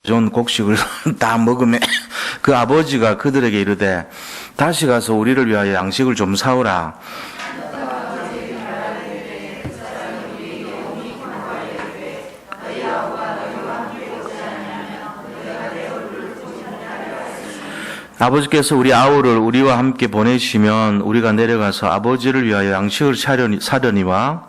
좋은 곡식을 다 먹으면 그 아버지가 그들에게 이르되 다시 가서 우리를 위하여 양식을 좀 사오라. 아버지께서 우리 아우를 우리와 함께 보내시면 우리가 내려가서 아버지를 위하여 양식을 사려니와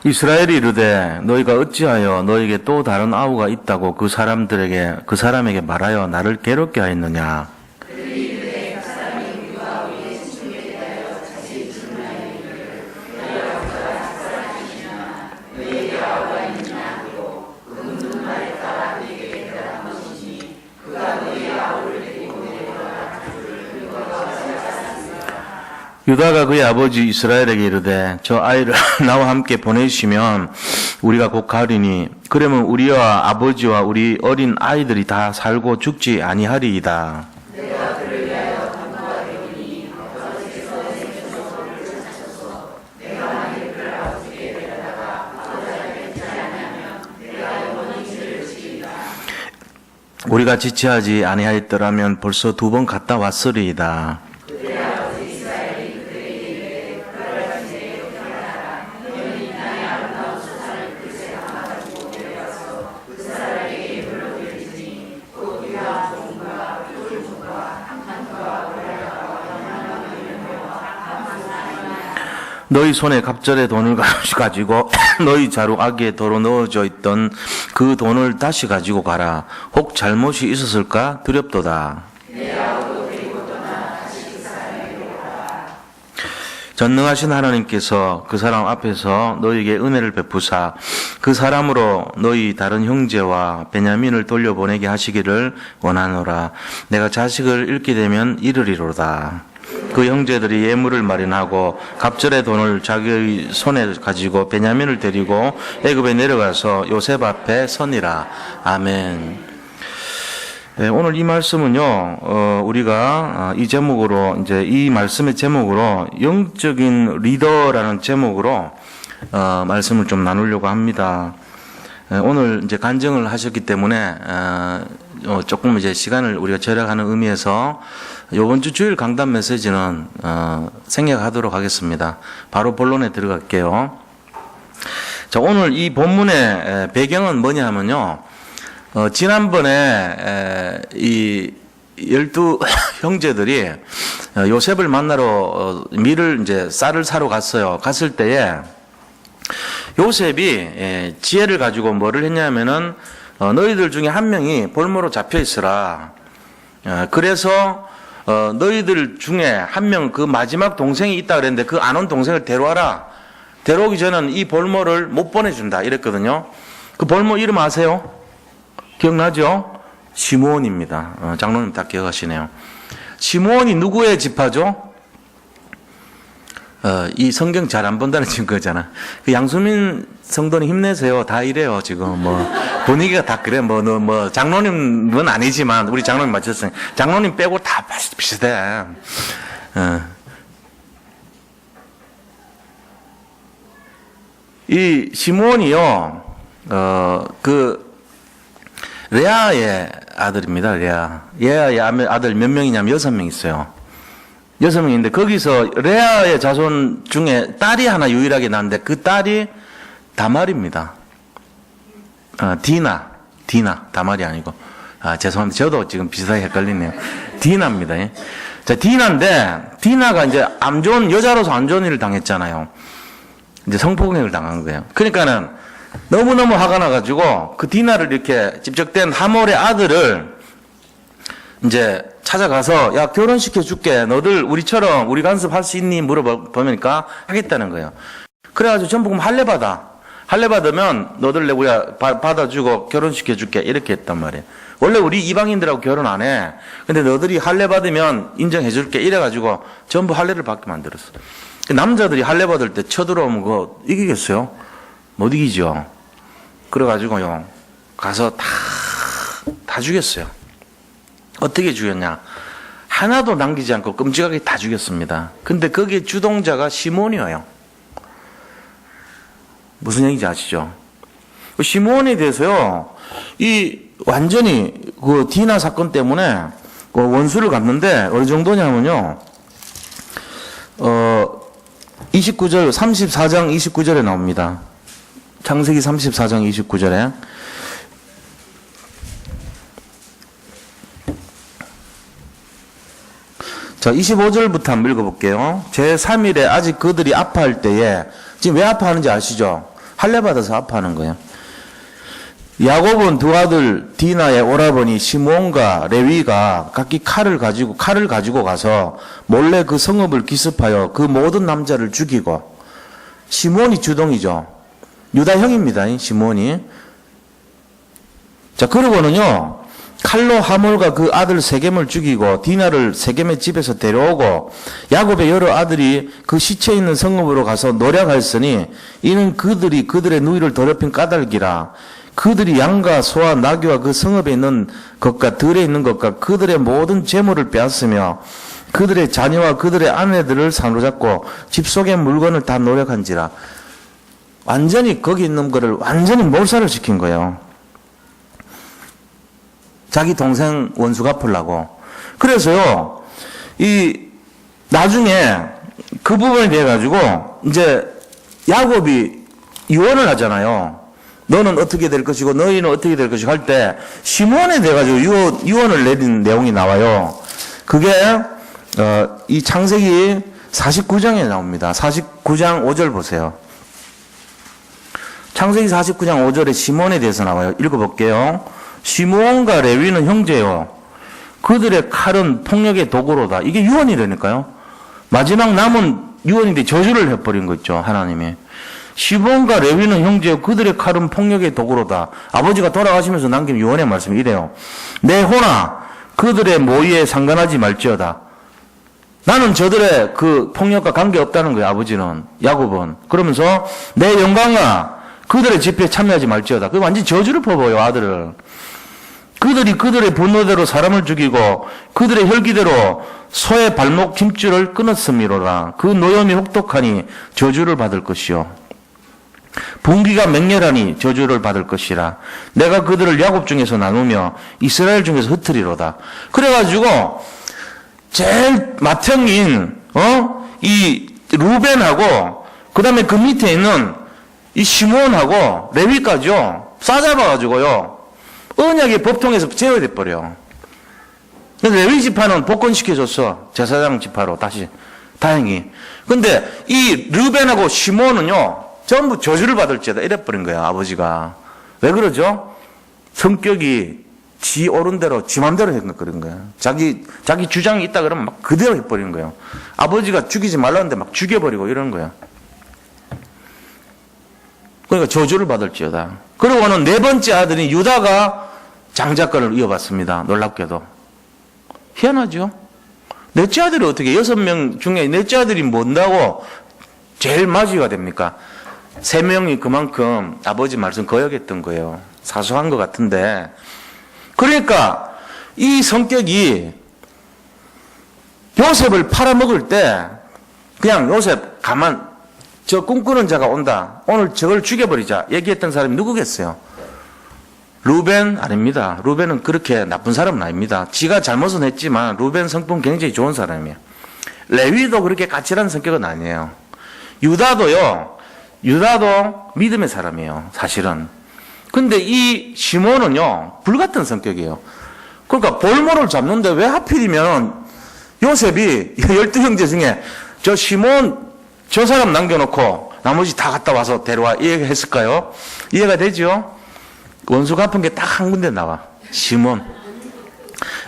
이스라엘이 이르되 너희가 어찌하여 너희에게 또 다른 아우가 있다고 그 사람에게 말하여 나를 괴롭게 하였느냐. 유다가 그의 아버지 이스라엘에게 이르되 저 아이를 나와 함께 보내시면 우리가 곧 가리니 그러면 우리와 아버지와 우리 어린 아이들이 다 살고 죽지 아니하리이다. 내가 그를 위하여 간구가 되오니 아버지께서 내주셔서 그를 찾으소서. 내가 만일 그를 아버지께 데려다가 아버지에게 듣지 아니하면 내가 영원히 그를 지키리라. 우리가 지체하지 아니하였더라면 벌써 2번 갔다 왔으리이다. 너희 손에 갑절의 돈을 가지고 너희 자루 아기에 도로 넣어져 있던 그 돈을 다시 가지고 가라. 혹 잘못이 있었을까 두렵도다. 전능하신 하나님께서 그 사람 앞에서 너희에게 은혜를 베푸사 그 사람으로 너희 다른 형제와 베냐민을 돌려보내게 하시기를 원하노라. 내가 자식을 잃게 되면 이르리로다. 그 형제들이 예물을 마련하고 갑절의 돈을 자기의 손에 가지고 베냐민을 데리고 애굽에 내려가서 요셉 앞에 서니라. 아멘. 네, 오늘 이 말씀은요, 우리가 이 제목으로 이제 이 말씀의 제목으로 영적인 리더라는 제목으로 말씀을 좀 나누려고 합니다. 오늘 이제 간증을 하셨기 때문에 조금 이제 시간을 우리가 절약하는 의미에서 이번 주 주일 강단 메시지는 생략하도록 하겠습니다. 바로 본론에 들어갈게요. 자, 오늘 이 본문의 배경은 뭐냐 하면요. 지난번에 이 12 형제들이 요셉을 만나러 밀을 이제 쌀을 사러 갔어요. 갔을 때에 요셉이 지혜를 가지고 뭐를 했냐면은 너희들 중에 한 명이 볼모로 잡혀 있으라. 그래서 너희들 중에 한 명 그 마지막 동생이 있다 그랬는데 그 안 온 동생을 데려와라. 데려오기 전에는 이 볼모를 못 보내준다 이랬거든요. 그 볼모 이름 아세요? 기억나죠? 시므온입니다. 장로님 다 기억하시네요. 시므온이 누구의 지파죠? 이 성경 잘 안 본다는 증거잖아. 그 양수민 성도님 힘내세요. 다 이래요, 지금. 분위기가 다 그래. 장로님은 아니지만, 우리 장로님 맞췄어요. 장로님 빼고 다 비슷해. 이 시므온이요, 레아의 아들입니다, 레아. 레아의 아들 몇 명이냐면 6명 있어요. 6명인데 거기서 레아의 자손 중에 딸이 하나 유일하게 낳는데 그 딸이 다말입니다. 디나, 다말이 아니고. 죄송합니다. 저도 지금 비슷하게 헷갈리네요. 디나입니다. 예. 자, 디나가 이제 여자로서 안 좋은 일을 당했잖아요. 이제 성폭행을 당한 거예요. 그러니까는 너무너무 화가 나가지고 그 디나를 이렇게 집적된 하몰의 아들을 이제 찾아가서 야 결혼시켜 줄게. 너들 우리처럼 우리 간섭할 수 있니? 물어보니까 하겠다는 거예요. 그래가지고 전부 그럼 할례 받아. 할례 받으면 너들 우리가 받아주고 결혼시켜 줄게. 이렇게 했단 말이에요. 원래 우리 이방인들하고 결혼 안 해. 근데 너들이 할례 받으면 인정해 줄게. 이래가지고 전부 할례를 받게 만들었어. 남자들이 할례 받을 때 쳐들어오면 그거 이기겠어요? 못 이기죠. 그래가지고요 가서 다 죽였어요. 어떻게 죽였냐? 하나도 남기지 않고 끔찍하게 다 죽였습니다. 근데 거기에 주동자가 시몬이에요. 무슨 얘기인지 아시죠? 시몬에 대해서요, 완전히 그 디나 사건 때문에 그 원수를 갚는데 어느 정도냐면요, 29절, 34장 29절에 나옵니다. 창세기 34장 29절에. 자, 25절부터 한번 읽어볼게요. 제3일에 아직 그들이 아파할 때에, 지금 왜 아파하는지 아시죠? 할례받아서 아파하는 거예요. 야곱은 두 아들 디나의 오라버니 시몬과 레위가 각기 칼을 가지고 가서 몰래 그 성읍을 기습하여 그 모든 남자를 죽이고, 시몬이 주동이죠. 유다 형입니다, 시몬이. 자, 그러고는요, 칼로 하몰과 그 아들 세겜을 죽이고 디나를 세겜의 집에서 데려오고, 야곱의 여러 아들이 그 시체 있는 성읍으로 가서 노략하였으니 이는 그들의 누이를 더럽힌 까닭이라. 그들이 양과 소와 나귀와 그 성읍에 있는 것과 들에 있는 것과 그들의 모든 재물을 빼앗으며 그들의 자녀와 그들의 아내들을 사로잡고 집 속의 물건을 다 노략한지라. 완전히 거기 있는 거를 완전히 몰살을 시킨 거예요. 자기 동생 원수 갚으려고. 그래서요, 나중에 그 부분에 대해 가지고, 이제, 야곱이 유언을 하잖아요. 너는 어떻게 될 것이고, 너희는 어떻게 될 것이고 할 때, 시몬에 대해 가지고 유언을 내린 내용이 나와요. 그게, 이 창세기 49장에 나옵니다. 49장 5절 보세요. 창세기 49장 5절에 시몬에 대해서 나와요. 읽어볼게요. 시므온과 레위는 형제요. 그들의 칼은 폭력의 도구로다. 이게 유언이라니까요. 마지막 남은 유언인데 저주를 해버린 거 있죠, 하나님이. 시므온과 레위는 형제요. 그들의 칼은 폭력의 도구로다. 아버지가 돌아가시면서 남긴 유언의 말씀이 이래요. 내 호나 그들의 모의에 상관하지 말지어다. 나는 저들의 그 폭력과 관계없다는 거예요, 아버지는. 야곱은. 그러면서 내 영광아 그들의 집회에 참여하지 말지어다. 그 완전 저주를 퍼부어요, 아들을. 그들이 그들의 분노대로 사람을 죽이고 그들의 혈기대로 소의 발목 힘줄을 끊었음이로라. 그 노염이 혹독하니 저주를 받을 것이요. 분기가 맹렬하니 저주를 받을 것이라. 내가 그들을 야곱 중에서 나누며 이스라엘 중에서 흩으리로다. 그래가지고 제일 맏형인 이 루벤하고 그 다음에 그 밑에 있는 이 시몬하고 레위까지요 싸잡아가지고요 언약의 법통에서 제어돼 버려. 그래서 레위 지파는 복권시켜줬어. 제사장 지파로 다시 다행히. 근데 이 르벤하고 시몬은요 전부 저주를 받을지어다 이래버린 거야, 아버지가. 왜 그러죠? 성격이 지 옳은 대로 지 맘대로 했는 거야. 자기 주장이 있다 그러면 막 그대로 해버리는 거예요. 아버지가 죽이지 말라는데 막 죽여버리고 이러는 거야. 그러니까 저주를 받을지어다. 그러고는 네 번째 아들인 유다가 장자권을 이어받습니다. 놀랍게도. 희한하죠? 넷째 아들이 어떻게 6명 중에 넷째 아들이 뭔다고 제일 마지가 됩니까? 3명이 그만큼 아버지 말씀 거역했던 거예요. 사소한 것 같은데. 그러니까 이 성격이 요셉을 팔아먹을 때 그냥 요셉 저 꿈꾸는 자가 온다. 오늘 저걸 죽여버리자. 얘기했던 사람이 누구겠어요? 루벤 아닙니다. 루벤은 그렇게 나쁜 사람은 아닙니다. 지가 잘못은 했지만 루벤 성품 굉장히 좋은 사람이에요. 레위도 그렇게 까칠한 성격은 아니에요. 유다도 믿음의 사람이에요. 사실은. 근데 이 시몬은요 불같은 성격이에요. 그러니까 볼모를 잡는데 왜 하필이면 요셉이 12형제 중에 저 시몬 저 사람 남겨놓고 나머지 다 갔다 와서 데려와 이 얘기 했을까요? 이해가 되죠? 원수 갚은 게 딱 한 군데 나와. 시몬.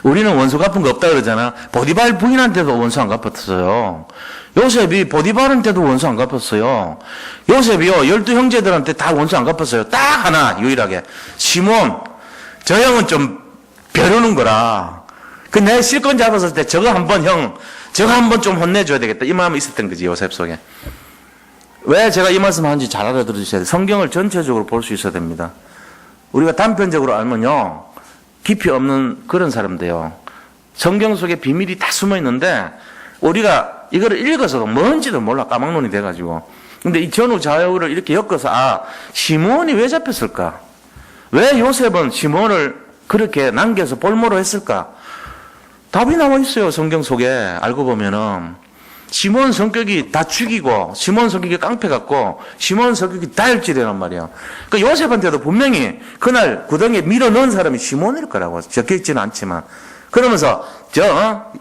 우리는 원수 갚은 거 없다 그러잖아. 보디발 부인한테도 원수 안 갚았어요. 요셉이 보디발한테도 원수 안 갚았어요. 요셉이요 12형제들한테 다 원수 안 갚았어요. 딱 하나 유일하게. 시몬. 저 형은 좀 벼르는 거라. 내 실권 잡았을 때 저거 한번 좀 혼내줘야 되겠다. 이 마음이 있었던 거지, 요셉 속에. 왜 제가 이 말씀 하는지 잘 알아들어주셔야 돼요. 성경을 전체적으로 볼 수 있어야 됩니다. 우리가 단편적으로 알면요, 깊이 없는 그런 사람들요. 성경 속에 비밀이 다 숨어 있는데 우리가 이거를 읽어서도 뭔지도 몰라. 까막눈이 돼가지고. 근데 이 전후 좌우를 이렇게 엮어서 시몬이 왜 잡혔을까? 왜 요셉은 시몬을 그렇게 남겨서 볼모로 했을까? 답이 나와 있어요. 성경 속에 알고 보면은 시몬 성격이 다 죽이고 시몬 성격이 깡패 같고 시몬 성격이 다혈질이란 말이야. 그러니까 요셉한테도 분명히 그날 구덩이에 밀어 넣은 사람이 시몬일 거라고 적혀있지는 않지만 그러면서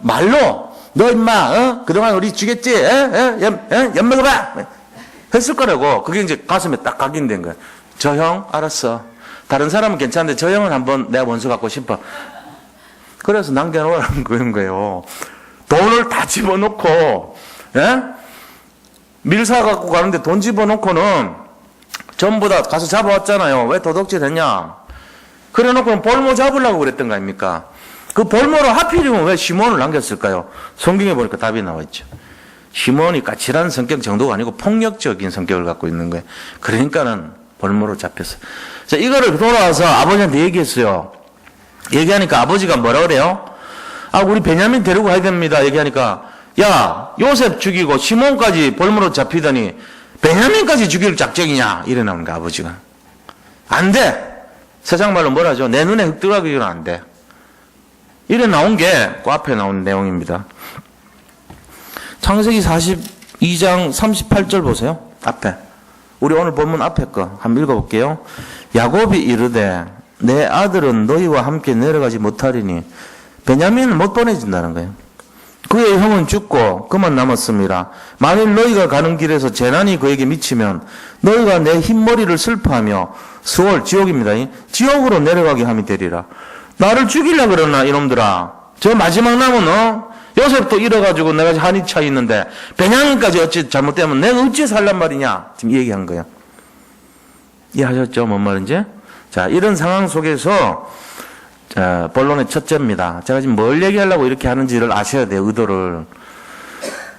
말로 너 임마 그동안 우리 죽였지? 엿 먹어봐 했을 거라고. 그게 이제 가슴에 딱 각인된 거야. 저 형 알았어. 다른 사람은 괜찮은데 저 형은 한번 내가 원수 갖고 싶어. 그래서 남겨놓으라는 그런 거예요. 돈을 다 집어넣고, 밀사 갖고 가는데 돈 집어넣고는 전부 다 가서 잡아왔잖아요. 왜 도둑질 했냐? 그래 놓고는 볼모 잡으려고 그랬던 거 아닙니까? 그 볼모로 하필이면 왜 시몬을 남겼을까요? 성경에 보니까 답이 나와 있죠. 시몬이 까칠한 성격 정도가 아니고 폭력적인 성격을 갖고 있는 거예요. 그러니까는 볼모로 잡혔어요. 자, 이거를 돌아와서 아버지한테 얘기했어요. 얘기하니까 아버지가 뭐라 그래요? 우리 베냐민 데리고 가야 됩니다. 얘기하니까, 야, 요셉 죽이고 시몬까지 볼모로 잡히더니 베냐민까지 죽일 작정이냐? 이래 나오는 거야, 아버지가. 안 돼! 세상 말로 뭐라죠? 내 눈에 흙 들어가기는 안 돼. 이래 나온 게 그 앞에 나온 내용입니다. 창세기 42장 38절 보세요. 앞에. 우리 오늘 본문 앞에 거 한번 읽어볼게요. 야곱이 이르되 내 아들은 너희와 함께 내려가지 못하리니 베냐민은 못 보내준다는 거예요. 그의 형은 죽고 그만 남았습니다. 만일 너희가 가는 길에서 재난이 그에게 미치면 너희가 내 흰머리를 슬퍼하며 수월 지옥입니다. 지옥으로 내려가게 하면 되리라. 나를 죽이려고 그러나 이놈들아. 저 마지막 남은 요셉도 잃어가지고 내가 한이 차 있는데 베냐민까지 어찌 잘못되면 내가 어찌 살란 말이냐. 지금 얘기한 거예요. 이해하셨죠? 뭔 말인지? 자, 이런 상황 속에서 자, 본론의 첫째입니다. 제가 지금 뭘 얘기하려고 이렇게 하는지를 아셔야 돼요. 의도를.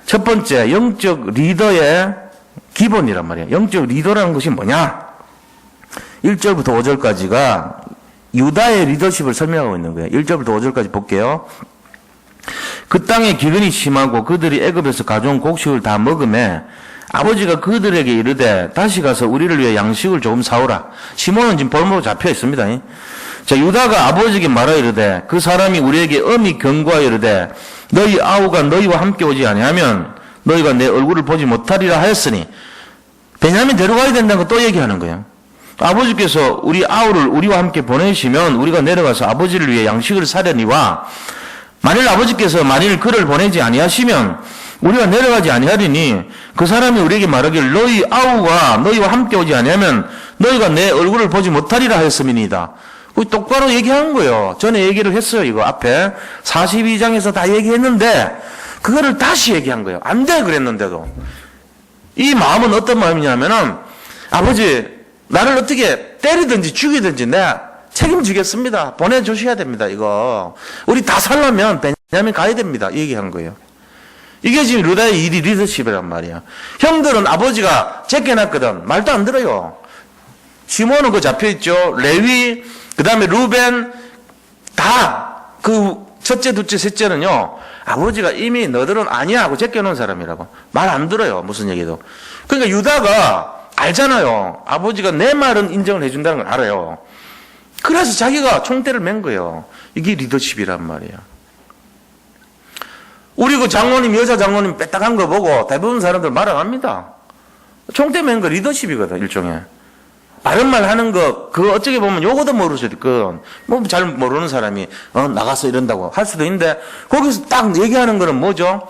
첫 번째, 영적 리더의 기본이란 말이에요. 영적 리더라는 것이 뭐냐? 1절부터 5절까지가 유다의 리더십을 설명하고 있는 거예요. 1절부터 5절까지 볼게요. 그 땅에 기근이 심하고 그들이 애굽에서 가져온 곡식을 다 먹음에 아버지가 그들에게 이르되 다시 가서 우리를 위해 양식을 조금 사오라. 시몬은 지금 볼모로 잡혀 있습니다. 자, 유다가 아버지에게 말하 이르되 그 사람이 우리에게 엄히 경고하여 이르되 너희 아우가 너희와 함께 오지 아니하면 너희가 내 얼굴을 보지 못하리라 하였으니 베냐민 데려가야 된다는 거 또 얘기하는 거예요. 아버지께서 우리 아우를 우리와 함께 보내시면 우리가 내려가서 아버지를 위해 양식을 사려니와 만일 아버지께서 그를 보내지 아니하시면 우리가 내려가지 아니하리니 그 사람이 우리에게 말하길 너희 아우가 너희와 함께 오지 아니하면 너희가 내 얼굴을 보지 못하리라 하였음이니이다. 똑바로 얘기한 거예요. 전에 얘기를 했어요. 이거 앞에 42장에서 다 얘기했는데 그거를 다시 얘기한 거예요. 안 돼 그랬는데도. 이 마음은 어떤 마음이냐면은 아버지 나를 어떻게 때리든지 죽이든지 내가 책임지겠습니다. 보내주셔야 됩니다. 이거 우리 다 살려면 베냐민 가야 됩니다. 얘기한 거예요. 이게 지금 루다의 일이 리더십이란 말이야. 형들은 아버지가 제껴놨거든. 말도 안 들어요. 시몬은 그 잡혀있죠. 레위 그 다음에 루벤 다 그 첫째 둘째 셋째는요. 아버지가 이미 너들은 아니야 하고 제껴놓은 사람이라고. 말 안 들어요. 무슨 얘기도. 그러니까 유다가 알잖아요. 아버지가 내 말은 인정을 해준다는 걸 알아요. 그래서 자기가 총대를 맨 거예요. 이게 리더십이란 말이에요. 우리 그 장로님, 여자 장로님 빼딱한 거 보고 대부분 사람들 말 안 합니다. 총대 맨 거 리더십이거든, 일종의. 바른 말 하는 거, 그거 어떻게 보면 요거도 모를 수도 있고, 뭐 잘 모르는 사람이, 나가서 이런다고 할 수도 있는데, 거기서 딱 얘기하는 거는 뭐죠?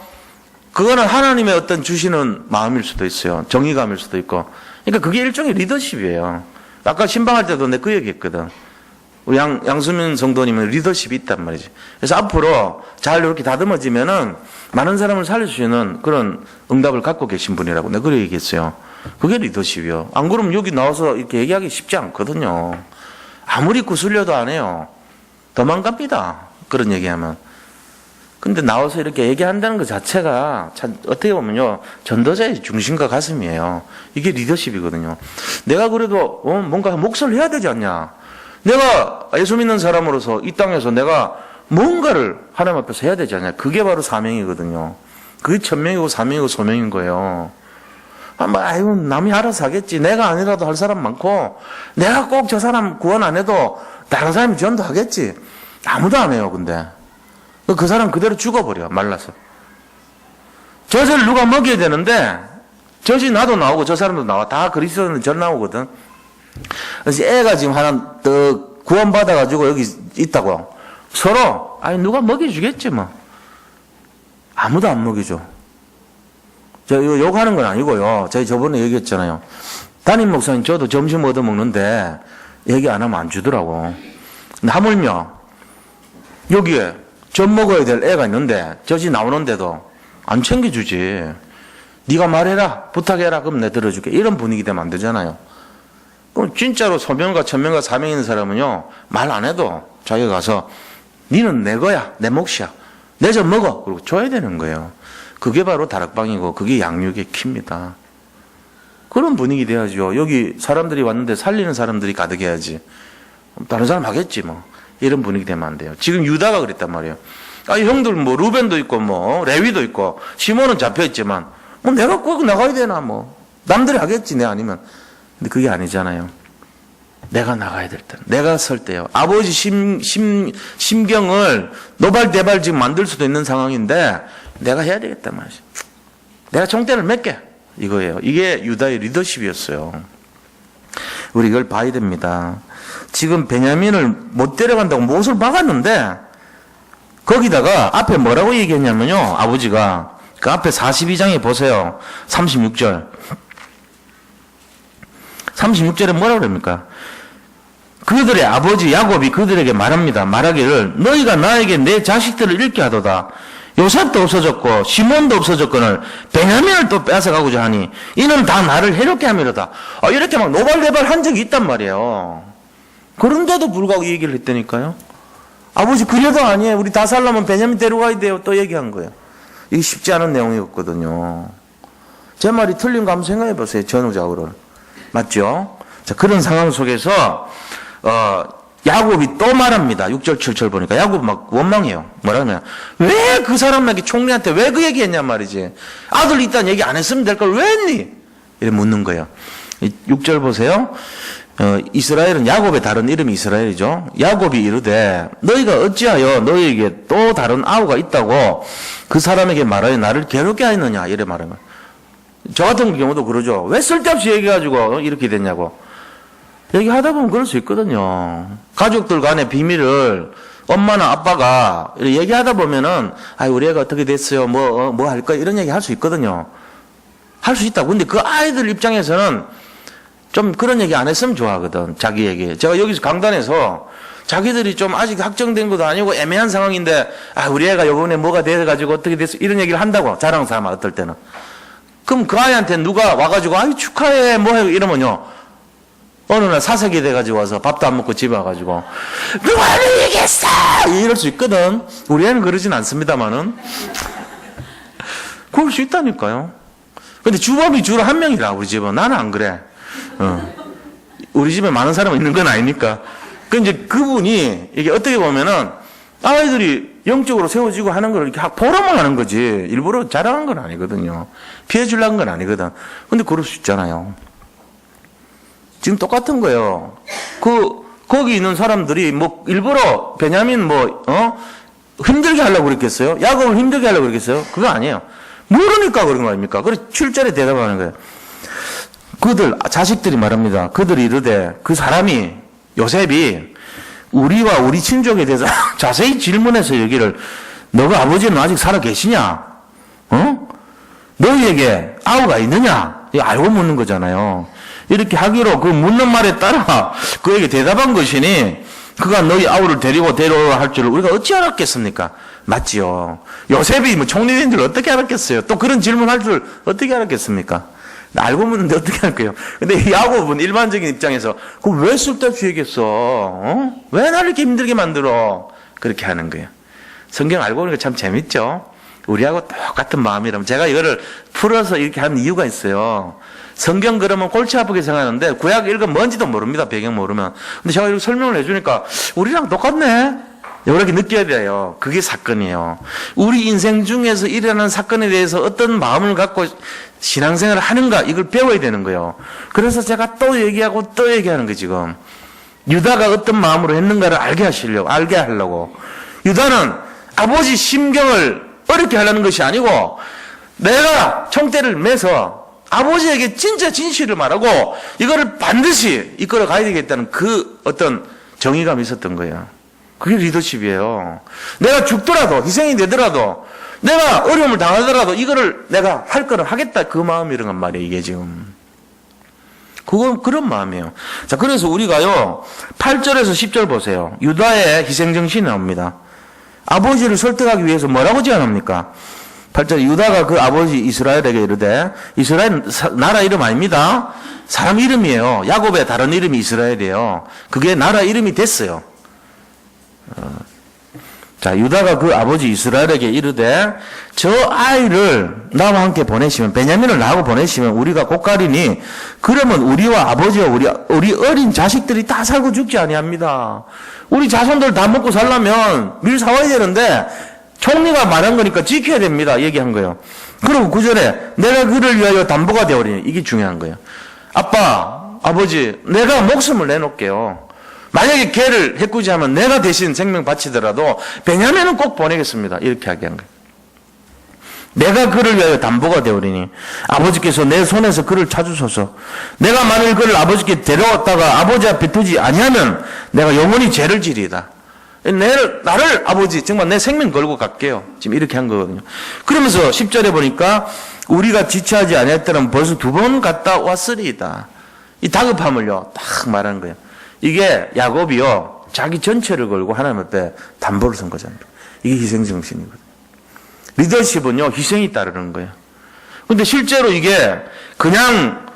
그거는 하나님의 어떤 주시는 마음일 수도 있어요. 정의감일 수도 있고. 그러니까 그게 일종의 리더십이에요. 아까 신방할 때도 내가 그 얘기 했거든. 양수민 성도님은 리더십이 있단 말이지. 그래서 앞으로 잘 이렇게 다듬어지면은 많은 사람을 살릴 수 있는 그런 응답을 갖고 계신 분이라고 내가 그렇게 얘기했어요. 그게 리더십이요. 안 그러면 여기 나와서 이렇게 얘기하기 쉽지 않거든요. 아무리 구슬려도 안 해요. 도망갑니다. 그런 얘기하면. 근데 나와서 이렇게 얘기한다는 것 자체가 참 어떻게 보면요. 전도자의 중심과 가슴이에요. 이게 리더십이거든요. 내가 그래도 뭔가 몫을 해야 되지 않냐. 내가 예수 믿는 사람으로서 이 땅에서 내가 뭔가를 하나님 앞에서 해야 되지 않냐. 그게 바로 사명이거든요. 그게 천명이고 사명이고 소명인 거예요. 아이고, 남이 알아서 하겠지. 내가 아니라도 할 사람 많고, 내가 꼭 저 사람 구원 안 해도 다른 사람이 지원도 하겠지. 아무도 안 해요, 근데. 그 사람 그대로 죽어버려, 말라서. 젖을 누가 먹여야 되는데, 젖이 나도 나오고 저 사람도 나와. 다 그리스도는 젖 나오거든. 그래서 애가 지금 하나 더 구원받아가지고 여기 있다고. 서로, 누가 먹여주겠지, 뭐. 아무도 안 먹여줘. 저 이거 욕하는 건 아니고요. 제가 저번에 얘기했잖아요. 담임 목사님 저도 점심 얻어 먹는데 얘기 안 하면 안 주더라고. 근데 하물며 여기에 젖 먹어야 될 애가 있는데 젖이 나오는데도 안 챙겨주지. 네가 말해라, 부탁해라, 그럼 내 들어줄게. 이런 분위기 되면 안 되잖아요. 그럼 진짜로 소명과 천명과 사명 있는 사람은요, 말 안 해도 자기가 가서 니는 내 거야, 내 몫이야, 내 젖 먹어, 그리고 줘야 되는 거예요. 그게 바로 다락방이고 그게 양육의 키입니다. 그런 분위기 돼야죠. 여기 사람들이 왔는데 살리는 사람들이 가득해야지. 다른 사람 하겠지 뭐. 이런 분위기 되면 안 돼요. 지금 유다가 그랬단 말이에요. 형들 뭐 루벤도 있고 뭐 레위도 있고 시몬은 잡혀있지만 뭐 내가 꼭 나가야 되나 뭐. 남들이 하겠지 내 아니면. 근데 그게 아니잖아요. 내가 나가야 될 때, 내가 설 때요. 아버지 심경을 노발대발 지금 만들 수도 있는 상황인데 내가 해야 되겠단 말이죠. 내가 총대를 맺게, 이거예요. 이게 유다의 리더십이었어요. 우리 이걸 봐야 됩니다. 지금 베냐민을 못 데려간다고 못을 막았는데 거기다가 앞에 뭐라고 얘기했냐면요. 아버지가 그 앞에 42장에 보세요. 36절. 36절에 뭐라고 그럽니까? 그들의 아버지 야곱이 그들에게 말합니다. 말하기를 너희가 나에게 내 자식들을 잃게 하도다. 요셉도 없어졌고 시몬도 없어졌거늘 베냐민을 또 뺏어가고자 하니 이는 다 나를 해롭게 함이로다. 이렇게 막 노발대발 한 적이 있단 말이에요. 그런데도 불구하고 이 얘기를 했다니까요. 아버지 그래도 아니에요. 우리 다 살려면 베냐민 데려가야 돼요. 또 얘기한 거예요. 이게 쉽지 않은 내용이었거든요. 제 말이 틀린 거 한번 생각해 보세요. 전후좌우를. 맞죠? 자, 그런 상황 속에서 야곱이 또 말합니다. 6절 7절 보니까 야곱 막 원망해요. 뭐라 하면 왜 그 사람에게 총리한테 왜 그 얘기했냔 말이지. 아들 있다는 얘기 안 했으면 될 걸 왜 했니? 이렇게 묻는 거예요. 6절 보세요. 이스라엘은 야곱의 다른 이름이 이스라엘이죠. 야곱이 이르되 너희가 어찌하여 너희에게 또 다른 아우가 있다고 그 사람에게 말하여 나를 괴롭게 하였느냐 이래 말하는 거예요. 저 같은 경우도 그러죠. 왜 쓸데없이 얘기해가지고 이렇게 됐냐고. 얘기하다 보면 그럴 수 있거든요. 가족들 간의 비밀을 엄마나 아빠가 얘기하다 보면은 우리 애가 어떻게 됐어요, 뭐 할 거야, 이런 얘기 할 수 있거든요. 할 수 있다고. 근데 그 아이들 입장에서는 좀 그런 얘기 안 했으면 좋아하거든. 자기 얘기. 제가 여기서 강단에서 자기들이 좀 아직 확정된 것도 아니고 애매한 상황인데 우리 애가 요번에 뭐가 돼가지고 어떻게 됐어, 이런 얘기를 한다고. 자랑 삼아 어떨 때는. 그럼 그 아이한테 누가 와가지고 축하해 뭐 해 이러면요, 어느 날 사색이 돼가지고 와서 밥도 안 먹고 집에 와가지고 누가 얘기했어 이럴 수 있거든. 우리 애는 그러진 않습니다만은 그럴 수 있다니까요. 근데 주범이 주로 한 명이라 우리 집은. 나는 안 그래. 우리 집에 많은 사람이 있는 건 아니니까. 그 이제 그분이 이게 어떻게 보면은 아이들이 영적으로 세워지고 하는 걸 이렇게 보람을 하는 거지 일부러 자랑한 건 아니거든요. 피해 주려는 건 아니거든. 근데 그럴 수 있잖아요. 지금 똑같은 거예요. 거기 있는 사람들이 뭐 일부러 베냐민 힘들게 하려고 그랬겠어요? 야곱을 힘들게 하려고 그랬겠어요? 그거 아니에요. 모르니까 그런 거 아닙니까? 그래서 7절에 대답하는 거예요. 자식들이 말합니다. 그들이 이르되 그 사람이 요셉이 우리와 우리 친족에 대해서 자세히 질문해서 얘기를, 너가 아버지는 아직 살아 계시냐? 너희에게 아우가 있느냐? 이거 알고 묻는 거잖아요. 이렇게 하기로 그 묻는 말에 따라 그에게 대답한 것이니 그가 너희 아우를 데리고 데려오라 할 줄을 우리가 어찌 알았겠습니까? 맞지요. 요셉이 뭐 총리된 줄 어떻게 알았겠어요? 또 그런 질문할 줄 어떻게 알았겠습니까? 알고 묻는데 어떻게 할까요? 근데 야곱은 일반적인 입장에서 그거 왜 쓸데없이 얘기했어? 왜 나를 이렇게 힘들게 만들어? 그렇게 하는 거예요. 성경 알고 보니까 참 재밌죠? 우리하고 똑같은 마음이라면. 제가 이거를 풀어서 이렇게 하는 이유가 있어요. 성경 그러면 골치 아프게 생각하는데 구약 읽으면 뭔지도 모릅니다. 배경 모르면. 근데 제가 이렇게 설명을 해주니까 우리랑 똑같네. 이렇게 느껴야 돼요. 그게 사건이에요. 우리 인생 중에서 일어나는 사건에 대해서 어떤 마음을 갖고 신앙생활을 하는가, 이걸 배워야 되는 거예요. 그래서 제가 또 얘기하고 또 얘기하는 거예요, 지금. 유다가 어떤 마음으로 했는가를 알게 하려고. 유다는 아버지 심경을 어렵게 하려는 것이 아니고, 내가 총대를 매서 아버지에게 진짜 진실을 말하고, 이거를 반드시 이끌어 가야 되겠다는 그 어떤 정의감이 있었던 거예요. 그게 리더십이에요. 내가 죽더라도, 희생이 되더라도, 내가 어려움을 당하더라도 이거를 내가 할 거는 하겠다. 그 마음이란 말이에요, 이게 지금. 그건 그런 마음이에요. 자, 그래서 우리가요, 8절에서 10절 보세요. 유다의 희생정신이 나옵니다. 아버지를 설득하기 위해서 뭐라고 제안합니까? 8절, 유다가 그 아버지 이스라엘에게 이르되, 이스라엘은 나라 이름 아닙니다. 사람 이름이에요. 야곱의 다른 이름이 이스라엘이에요. 그게 나라 이름이 됐어요. 자, 유다가 그 아버지 이스라엘에게 이르되, 저 아이를 나와 함께 보내시면, 베냐민을 나하고 보내시면 우리가 곧가리니, 그러면 우리와 아버지와 우리 어린 자식들이 다 살고 죽지 아니합니다. 우리 자손들 다 먹고 살려면 밀 사와야 되는데, 총리가 말한 거니까 지켜야 됩니다. 얘기한 거예요. 그리고 구절에 내가 그를 위하여 담보가 되오리니, 이게 중요한 거예요. 아빠, 아버지, 내가 목숨을 내놓을게요. 만약에 걔를 해꾸지하면 내가 대신 생명 바치더라도 베냐민은 꼭 보내겠습니다. 이렇게 하게 한 거예요. 내가 그를 위하여 담보가 되오리니 아버지께서 내 손에서 그를 찾으소서. 내가 만일 그를 아버지께 데려왔다가 아버지 앞에 두지 아니하면 내가 영원히 죄를 지리이다. 나를 아버지 정말 내 생명 걸고 갈게요. 지금 이렇게 한 거거든요. 그러면서 10절에 보니까 우리가 지체하지 아니했더라면 벌써 2번 갔다 왔으리이다. 이 다급함을요 딱 말하는 거예요. 이게 야곱이요 자기 전체를 걸고 하나님 앞에 담보를 선 거잖아요. 이게 희생정신이거든요. 리더십은요 희생이 따르는 거예요. 근데 실제로 이게 그냥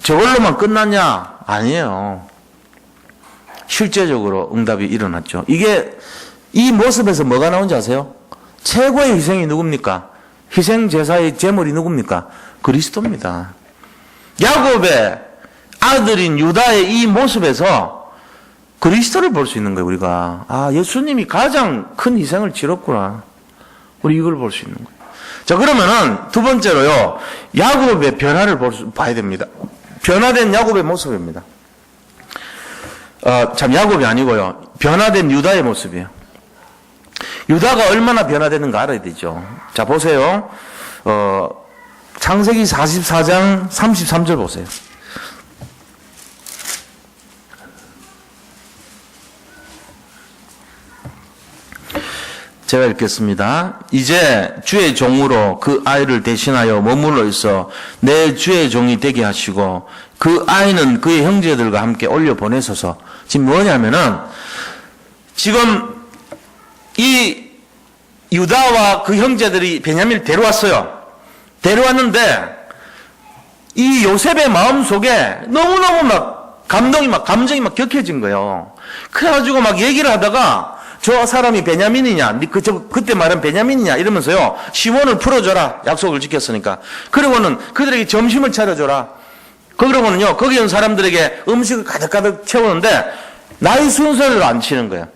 저걸로만 끝났냐? 아니에요. 실제적으로 응답이 일어났죠. 이게 이 모습에서 뭐가 나온지 아세요? 최고의 희생이 누굽니까? 희생제사의 제물이 누굽니까? 그리스도입니다. 야곱의 아들인 유다의 이 모습에서 그리스도를 볼 수 있는 거예요, 우리가. 아, 예수님이 가장 큰 희생을 치렀구나. 우리 이걸 볼 수 있는 거예요. 자, 그러면은 두 번째로요, 야곱의 변화를 봐야 됩니다. 변화된 야곱의 모습입니다. 참, 야곱이 아니고요, 변화된 유다의 모습이에요. 유다가 얼마나 변화되는가 알아야 되죠. 자, 보세요. 창세기 44장 33절 보세요. 제가 읽겠습니다. 이제 주의 종으로 그 아이를 대신하여 머물러 있어 내 주의 종이 되게 하시고 그 아이는 그의 형제들과 함께 올려 보내소서. 지금 뭐냐면은 지금 이 유다와 그 형제들이 베냐민을 데려왔어요. 데려왔는데 이 요셉의 마음 속에 너무너무 막 감정이 막 격해진 거예요. 그래가지고 막 얘기를 하다가 저 사람이 베냐민이냐, 그때 말한 베냐민이냐 이러면서요, 시몬을 풀어줘라. 약속을 지켰으니까. 그리고는 그들에게 점심을 차려줘라. 그러고는요, 거기 있는 사람들에게 음식을 가득가득 채우는데 나이 순서를 안 치는 거예요.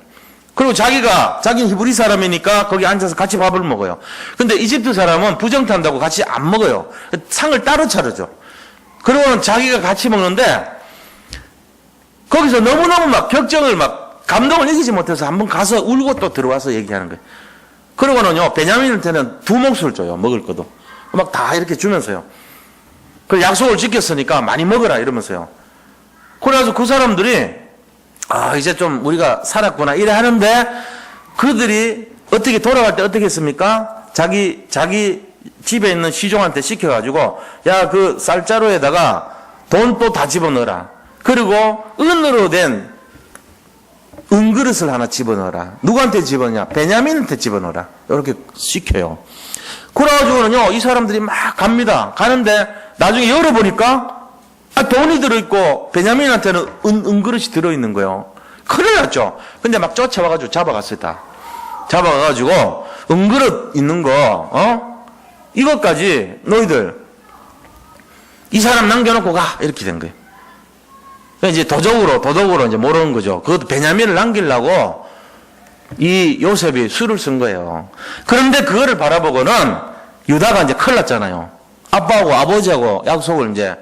그리고 자기는 히브리 사람이니까 거기 앉아서 같이 밥을 먹어요. 근데 이집트 사람은 부정탄다고 같이 안 먹어요. 상을 따로 차려줘. 그리고는 자기가 같이 먹는데 거기서 너무너무 막 격정을 감동을 이기지 못해서 한번 가서 울고 또 들어와서 얘기하는 거예요. 그러고는요, 베냐민한테는 2몫을 줘요. 먹을 것도. 막 다 이렇게 주면서요. 그 약속을 지켰으니까 많이 먹어라 이러면서요. 그래가지고 그 사람들이 이제 좀 우리가 살았구나 이래 하는데 그들이 어떻게 돌아갈 때 어떻게 했습니까? 자기 집에 있는 시종한테 시켜가지고 야, 그 쌀자루에다가 돈 또 다 집어넣어라. 그리고 은으로 된 은그릇을 하나 집어넣어라. 누구한테 집어넣냐? 베냐민한테 집어넣어라. 이렇게 시켜요. 그래가지고는요, 이 사람들이 막 갑니다. 가는데 나중에 열어보니까 돈이 들어있고 베냐민한테는 은그릇이 들어있는 거예요. 큰일 났죠. 근데 막 쫓아와가지고 잡아갔어요. 다 잡아가가지고 은그릇 있는 거 이것까지 너희들 이 사람 남겨놓고 가 이렇게 된 거예요. 이제 도덕으로 이제 모르는 거죠. 그것도 베냐민을 남기려고 이 요셉이 수를 쓴 거예요. 그런데 그거를 바라보고는 유다가 이제 큰일 났잖아요. 아빠하고 아버지하고 약속을 이제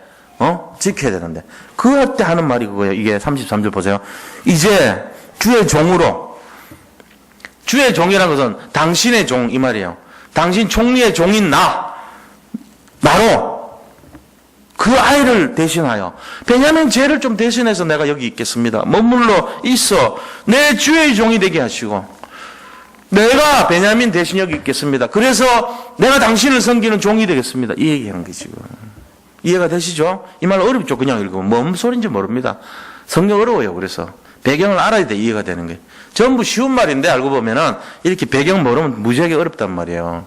지켜야 되는데 그럴 때 하는 말이 그거예요. 이게 33절 보세요. 이제 주의 종으로, 주의 종이라는 것은 당신의 종 이 말이에요. 당신 총리의 종인 나로 그 아이를 대신하여 베냐민 죄를 좀 대신해서 내가 여기 있겠습니다. 머물러 있어 내 주의 종이 되게 하시고 내가 베냐민 대신 여기 있겠습니다. 그래서 내가 당신을 섬기는 종이 되겠습니다. 이 얘기하는 게 지금 이해가 되시죠? 이 말 어렵죠. 그냥 읽으면 뭔 소리인지 모릅니다. 성경 어려워요. 그래서 배경을 알아야 돼 이해가 되는 게. 전부 쉬운 말인데 알고 보면은 이렇게 배경 모르면 무지하게 어렵단 말이에요.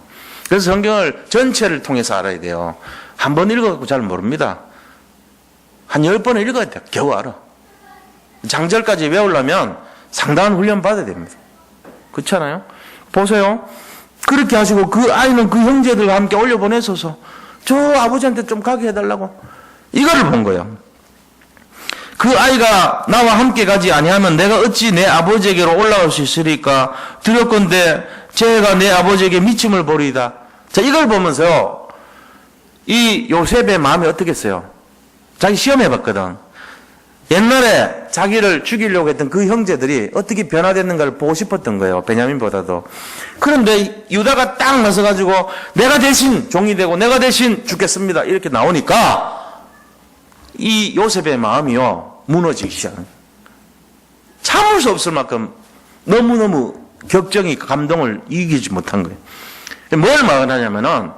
그래서 성경을 전체를 통해서 알아야 돼요. 한 번 읽어갖고 잘 모릅니다. 한 10번을 읽어야 돼. 겨우 알아. 장절까지 외우려면 상당한 훈련 받아야 됩니다. 그렇잖아요? 보세요. 그렇게 하시고 그 아이는 그 형제들과 함께 올려보내소서. 저 아버지한테 좀 가게 해달라고. 이거를 본 거예요. 그 아이가 나와 함께 가지 아니하면 내가 어찌 내 아버지에게로 올라올 수 있으리까? 두렵건대 제가 내 아버지에게 미침을 보리이다. 자, 이걸 보면서요. 이 요셉의 마음이 어떻겠어요? 자기 시험해봤거든. 옛날에 자기를 죽이려고 했던 그 형제들이 어떻게 변화됐는가를 보고 싶었던 거예요. 베냐민보다도. 그런데 유다가 딱 나서가지고 내가 대신 종이 되고 내가 대신 죽겠습니다. 이렇게 나오니까 이 요셉의 마음이요. 무너지기 시작합니다. 참을 수 없을 만큼 너무너무 격정이 감동을 이기지 못한 거예요. 뭘 말하냐면은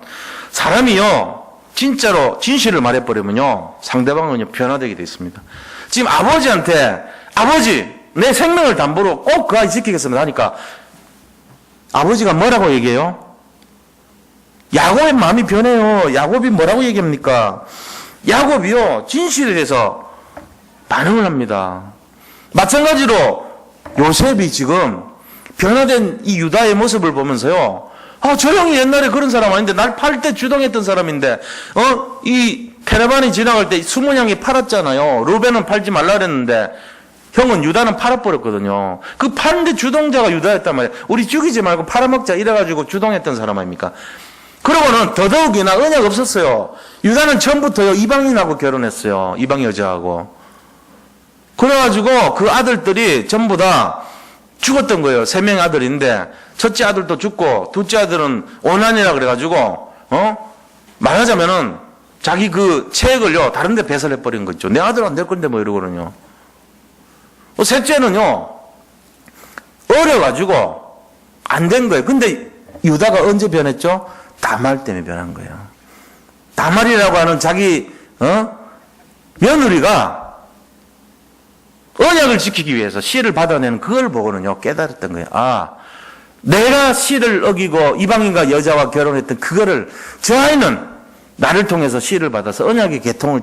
사람이요. 진짜로 진실을 말해버리면요. 상대방은요. 변화되게 돼 있습니다. 지금 아버지한테 아버지 내 생명을 담보로 꼭 그 아이 지키겠습니다 하니까 아버지가 뭐라고 얘기해요? 야곱의 마음이 변해요. 야곱이 뭐라고 얘기합니까? 야곱이요. 진실에 대해서 반응을 합니다. 마찬가지로 요셉이 지금 변화된 이 유다의 모습을 보면서요. 저 형이 옛날에 그런 사람 아닌데 날 팔 때 주동했던 사람인데 이 캐러반이 지나갈 때 20냥이 팔았잖아요. 루벤은 팔지 말라 그랬는데 형은 유다는 팔아버렸거든요. 그 파는데 주동자가 유다였단 말이에요. 우리 죽이지 말고 팔아먹자 이래가지고 주동했던 사람 아닙니까? 그러고는 더더욱이나 언약 없었어요. 유다는 처음부터요 이방인하고 결혼했어요. 이방 여자하고. 그래가지고 그 아들들이 전부 다 죽었던 거예요. 3명의 아들인데 첫째 아들도 죽고 둘째 아들은 원한이라 그래가지고 말하자면은 자기 그 체액을요 다른 데 배설해버린 거죠. 내 아들 안 될 건데 뭐 이러거든요. 셋째는요 어려가지고 안 된 거예요. 근데 유다가 언제 변했죠? 다말 때문에 변한 거예요. 다말이라고 하는 자기 며느리가 언약을 지키기 위해서 씨를 받아내는 그걸 보고는요 깨달았던 거예요. 내가 씨를 어기고 이방인과 여자와 결혼했던 그거를 저 아이는 나를 통해서 씨를 받아서 언약의 계통을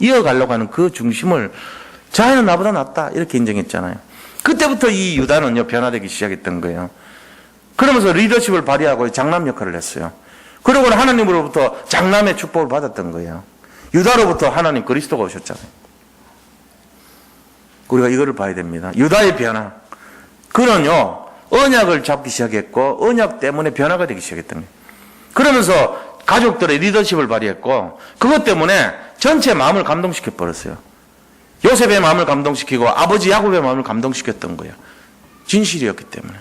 이어가려고 하는 그 중심을 저 아이는 나보다 낫다 이렇게 인정했잖아요. 그때부터 이 유다는요 변화되기 시작했던 거예요. 그러면서 리더십을 발휘하고 장남 역할을 했어요. 그러고는 하나님으로부터 장남의 축복을 받았던 거예요. 유다로부터 하나님 그리스도가 오셨잖아요. 우리가 이거를 봐야 됩니다. 유다의 변화. 그는요 언약을 잡기 시작했고 언약 때문에 변화가 되기 시작했던 거예요. 그러면서 가족들의 리더십을 발휘했고 그것 때문에 전체 마음을 감동시켜 버렸어요. 요셉의 마음을 감동시키고 아버지 야곱의 마음을 감동시켰던 거예요. 진실이었기 때문에.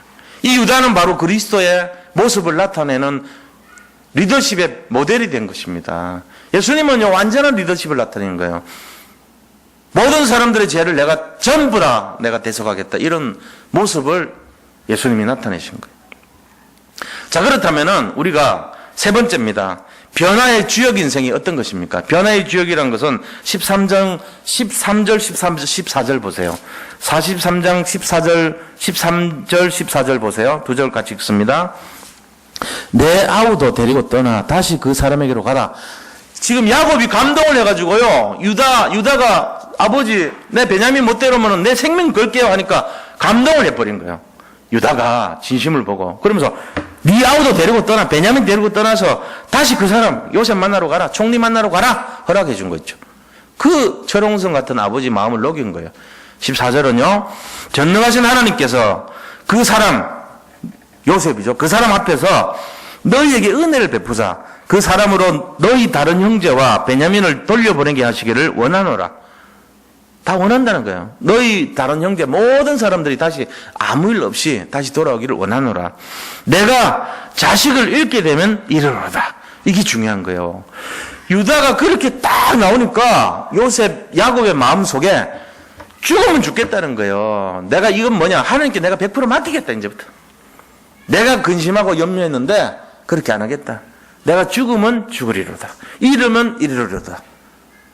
이 유다는 바로 그리스도의 모습을 나타내는 리더십의 모델이 된 것입니다. 예수님은요 완전한 리더십을 나타내는 거예요. 모든 사람들의 죄를 내가 전부 다 내가 대속하겠다 이런 모습을 예수님이 나타내신 거예요. 자, 그렇다면은 우리가 세 번째입니다. 변화의 주역 인생이 어떤 것입니까? 변화의 주역이라는 것은 13절, 14절 보세요. 43장 14절, 13절, 14절 보세요. 두 절 같이 읽습니다. 내 아우도 데리고 떠나 다시 그 사람에게로 가라. 지금 야곱이 감동을 해가지고요. 유다가 아버지 내 베냐민 못 데려오면 내 생명 걸게요 하니까 감동을 해버린 거예요. 유다가 진심을 보고 그러면서 네 아우도 데리고 떠나 베냐민 데리고 떠나서 다시 그 사람 요셉 만나러 가라 총리 만나러 가라 허락해 준 거죠. 그 철옹성 같은 아버지 마음을 녹인 거예요. 14절은요 전능하신 하나님께서 그 사람 요셉이죠. 그 사람 앞에서 너희에게 은혜를 베푸사 그 사람으로 너희 다른 형제와 베냐민을 돌려보내게 하시기를 원하노라. 다 원한다는 거예요. 너희 다른 형제 모든 사람들이 다시 아무 일 없이 다시 돌아오기를 원하노라. 내가 자식을 잃게 되면 이르노라. 이게 중요한 거예요. 유다가 그렇게 딱 나오니까 요셉, 야곱의 마음속에 죽으면 죽겠다는 거예요. 내가 이건 뭐냐? 하나님께 내가 100% 맡기겠다, 이제부터. 내가 근심하고 염려했는데 그렇게 안 하겠다. 내가 죽으면 죽으리로다. 잃으면 잃으리로다.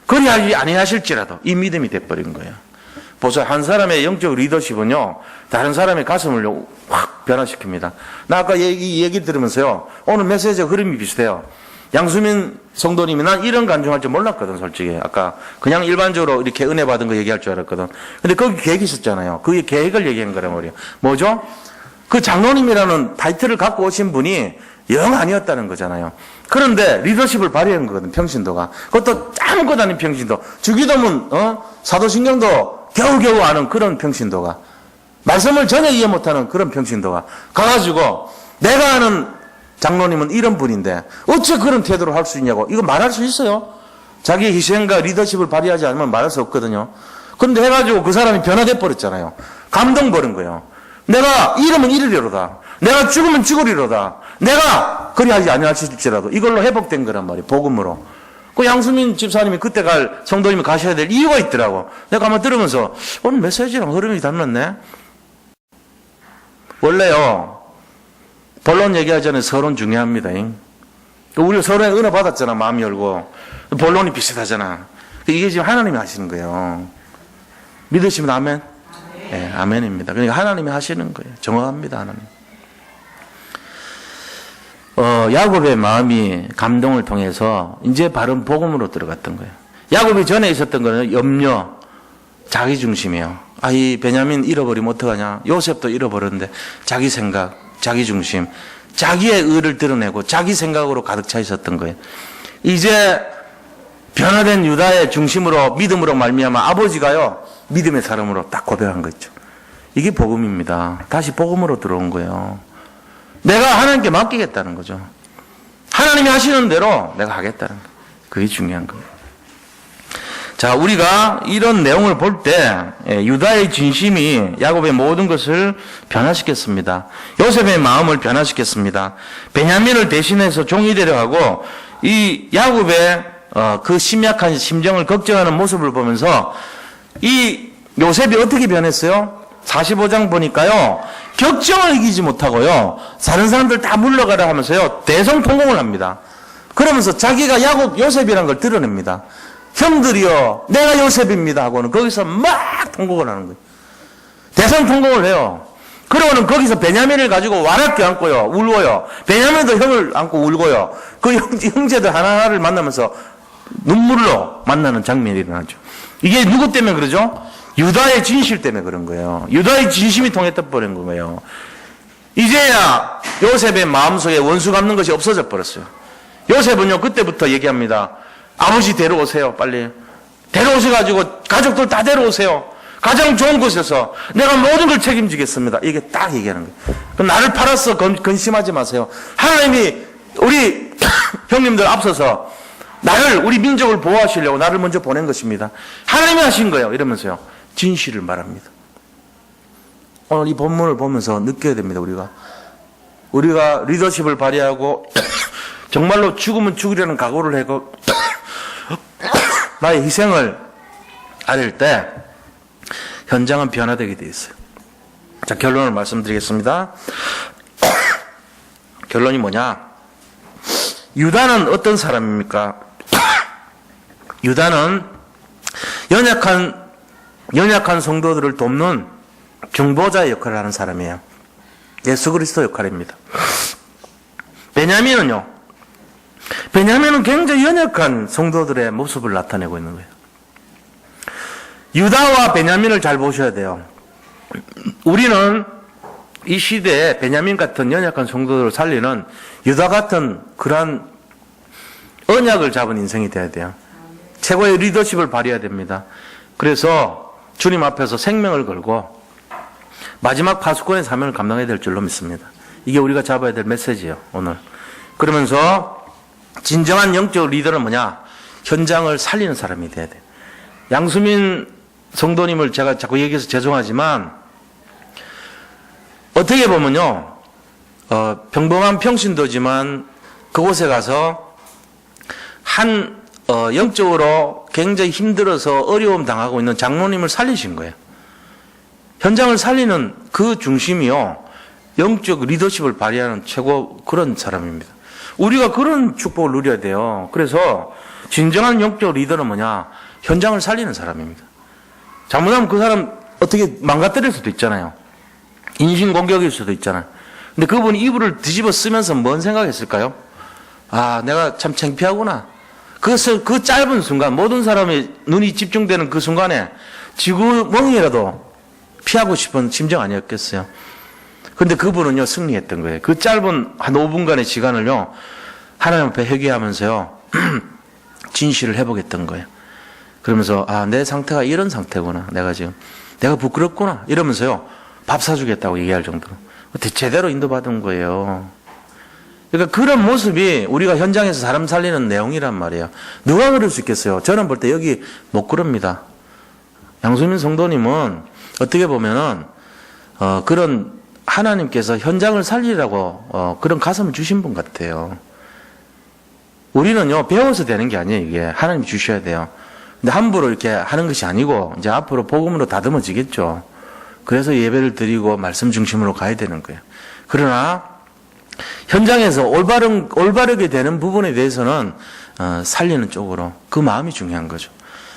그리하지 아니하실지라도 이 믿음이 돼버린 거예요. 보세요. 한 사람의 영적 리더십은요, 다른 사람의 가슴을 확 변화시킵니다. 나 아까 이 얘기 들으면서요, 오늘 메시지의 흐름이 비슷해요. 양수민 성도님이 난 이런 간증할 줄 몰랐거든, 솔직히. 아까 그냥 일반적으로 이렇게 은혜 받은 거 얘기할 줄 알았거든. 근데 거기 계획이 있었잖아요. 그 계획을 얘기한 거란 말이에요. 뭐죠? 그 장로님이라는 타이틀을 갖고 오신 분이 영 아니었다는 거잖아요. 그런데 리더십을 발휘한 거거든, 평신도가. 그것도 아무것도 아닌 평신도. 주기도문, 사도신경도 겨우겨우 아는 그런 평신도가. 말씀을 전혀 이해 못하는 그런 평신도가. 가가지고, 내가 아는 장로님은 이런 분인데, 어째 그런 태도를 할 수 있냐고. 이거 말할 수 있어요? 자기의 희생과 리더십을 발휘하지 않으면 말할 수 없거든요. 그런데 해가지고 그 사람이 변화돼 버렸잖아요. 감동 버린 거예요. 내가 잃으면 잃으리로다. 내가 죽으면 죽으리로다. 내가 그리하지 아니하실지라도 이걸로 회복된 거란 말이에요. 복음으로. 그 양수민 집사님이 그때 갈 성도님이 가셔야 될 이유가 있더라고. 내가 한번 들으면서 오늘 메시지랑 흐름이 닮았네. 원래요, 본론 얘기하기 전에 서론 중요합니다. 우리 서론에 은혜 받았잖아. 마음 열고. 본론이 비슷하잖아. 이게 지금 하나님이 하시는 거예요. 믿으시면 아멘? 네, 아멘입니다. 그러니까 하나님이 하시는 거예요. 정확합니다, 하나님. 야곱의 마음이 감동을 통해서 이제 바른 복음으로 들어갔던 거예요. 야곱이 전에 있었던 거는 염려, 자기중심이에요. 이 베냐민 잃어버리면 어떡하냐. 요셉도 잃어버렸는데 자기 생각, 자기중심, 자기의 의를 드러내고 자기 생각으로 가득 차 있었던 거예요. 이제 변화된 유다의 중심으로 믿음으로 말미암아 아버지가요, 믿음의 사람으로 딱 고백한 거 있죠. 이게 복음입니다. 다시 복음으로 들어온 거예요. 내가 하나님께 맡기겠다는 거죠. 하나님이 하시는 대로 내가 하겠다는 거. 그게 중요한 겁니다. 자, 우리가 이런 내용을 볼 때 유다의 진심이 야곱의 모든 것을 변화시켰습니다. 요셉의 마음을 변화시켰습니다. 베냐민을 대신해서 종이 되려 하고 이 야곱의 그 심약한 심정을 걱정하는 모습을 보면서 이 요셉이 어떻게 변했어요? 45장 보니까요, 격정을 이기지 못하고요, 다른 사람들 다 물러가라 하면서요, 대성통곡을 합니다. 그러면서 자기가 요셉이라는 걸 드러냅니다. 형들이요, 내가 요셉입니다 하고는 거기서 막 통곡을 하는 거예요. 대성통곡을 해요. 그러고는 거기서 베냐민을 가지고 와락게 안고요, 울고요. 베냐민도 형을 안고 울고요. 그 형제들 하나하나를 만나면서 눈물로 만나는 장면이 일어나죠. 이게 누구 때문에 그러죠? 유다의 진실 때문에 그런 거예요. 유다의 진심이 통했다 버린 거예요. 이제야 요셉의 마음속에 원수 갚는 것이 없어져 버렸어요. 요셉은요, 그때부터 얘기합니다. 아버지 데려오세요, 빨리. 데려오셔가지고 가족들 다 데려오세요. 가장 좋은 곳에서 내가 모든 걸 책임지겠습니다. 이게 딱 얘기하는 거예요. 나를 팔아서 근심하지 마세요. 하나님이 우리 형님들 앞서서 나를, 우리 민족을 보호하시려고 나를 먼저 보낸 것입니다. 하나님이 하신 거예요. 이러면서요, 진실을 말합니다. 오늘 이 본문을 보면서 느껴야 됩니다. 우리가 리더십을 발휘하고 정말로 죽으면 죽으려는 각오를 하고 나의 희생을 아릴 때 현장은 변화되게 돼 있어요. 자, 결론을 말씀드리겠습니다. 결론이 뭐냐? 유다는 어떤 사람입니까? 유다는 연약한 성도들을 돕는 중보자의 역할을 하는 사람이에요. 예수 그리스도 역할입니다. 베냐민은 굉장히 연약한 성도들의 모습을 나타내고 있는 거예요. 유다와 베냐민을 잘 보셔야 돼요. 우리는 이 시대에 베냐민 같은 연약한 성도들을 살리는 유다 같은 그러한 언약을 잡은 인생이 돼야 돼요. 최고의 리더십을 발휘해야 됩니다. 그래서 주님 앞에서 생명을 걸고 마지막 파수꾼의 사명을 감당해야 될 줄로 믿습니다. 이게 우리가 잡아야 될 메시지예요, 오늘. 그러면서 진정한 영적 리더는 뭐냐? 현장을 살리는 사람이 돼야 돼. 양수민 성도님을 제가 자꾸 얘기해서 죄송하지만 어떻게 보면요, 평범한 평신도지만 그곳에 가서 영적으로 굉장히 힘들어서 어려움 당하고 있는 장로님을 살리신 거예요. 현장을 살리는 그 중심이요, 영적 리더십을 발휘하는 최고 그런 사람입니다. 우리가 그런 축복을 누려야 돼요. 그래서 진정한 영적 리더는 뭐냐? 현장을 살리는 사람입니다. 잘못하면 그 사람 어떻게 망가뜨릴 수도 있잖아요. 인신공격일 수도 있잖아요. 근데 그분이 이불을 뒤집어 쓰면서 뭔 생각했을까요? 아, 내가 참 창피하구나. 그 짧은 순간, 모든 사람의 눈이 집중되는 그 순간에 지구멍이라도 피하고 싶은 심정 아니었겠어요? 근데 그분은요, 승리했던 거예요. 그 짧은 한 5분간의 시간을요, 하나님 앞에 회개하면서요, 진실을 회복했던 거예요. 그러면서, 아, 내 상태가 이런 상태구나. 내가 부끄럽구나. 이러면서요, 밥 사주겠다고 얘기할 정도로. 제대로 인도받은 거예요. 그러니까 그런 모습이 우리가 현장에서 사람 살리는 내용이란 말이에요. 누가 그럴 수 있겠어요? 저는 볼 때 여기 못 그럽니다. 양수민 성도님은 어떻게 보면은, 그런 하나님께서 현장을 살리라고, 그런 가슴을 주신 분 같아요. 우리는요, 배워서 되는 게 아니에요, 이게. 하나님이 주셔야 돼요. 근데 함부로 이렇게 하는 것이 아니고, 이제 앞으로 복음으로 다듬어지겠죠. 그래서 예배를 드리고 말씀 중심으로 가야 되는 거예요. 그러나, 현장에서 올바르게 되는 부분에 대해서는, 살리는 쪽으로 그 마음이 중요한 거죠.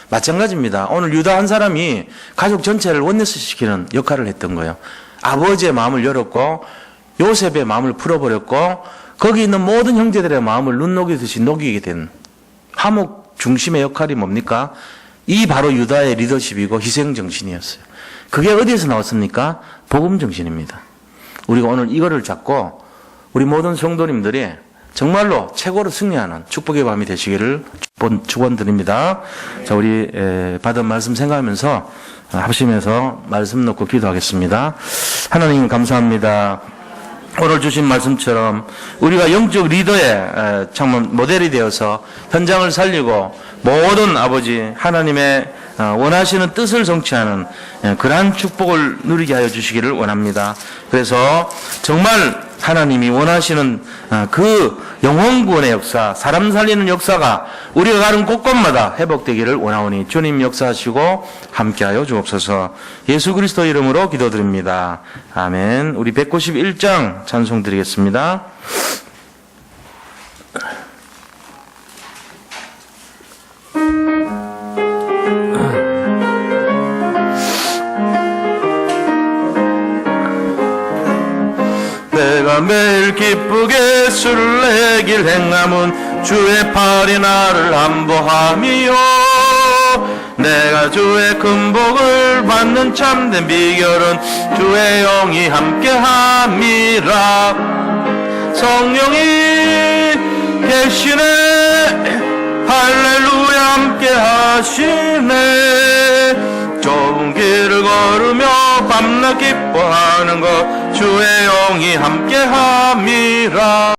마찬가지입니다. 오늘 유다 한 사람이 가족 전체를 원네스 시키는 역할을 했던 거예요. 아버지의 마음을 열었고, 요셉의 마음을 풀어버렸고, 거기 있는 모든 형제들의 마음을 눈녹이듯이 녹이게 된 화목 중심의 역할이 뭡니까? 이 바로 유다의 리더십이고 희생정신이었어요. 그게 어디에서 나왔습니까? 복음정신입니다. 우리가 오늘 이거를 잡고 우리 모든 성도님들이 정말로 최고로 승리하는 축복의 밤이 되시기를 축원드립니다. 자, 우리 받은 말씀 생각하면서 합심해서 말씀 놓고 기도하겠습니다. 하나님 감사합니다. 오늘 주신 말씀처럼 우리가 영적 리더의 정말 모델이 되어서 현장을 살리고 모든 아버지 하나님의 원하시는 뜻을 성취하는 그러한 축복을 누리게 하여 주시기를 원합니다. 그래서 정말 하나님이 원하시는 그 영혼구원의 역사, 사람 살리는 역사가 우리가 가는 곳곳마다 회복되기를 원하오니 주님 역사하시고 함께하여 주옵소서. 예수 그리스도 이름으로 기도드립니다. 아멘. 우리 191장 찬송 드리겠습니다. 내가 매일 기쁘게 술을 내길 행함은 주의 팔이 나를 안보함이요 내가 주의 큰 복을 받는 참된 비결은 주의 영이 함께함이라 성령이 계시네 할렐루야 함께하시네 좁은 길을 걸으며 밤낮 기뻐하는 것 주의 영이 함께함이라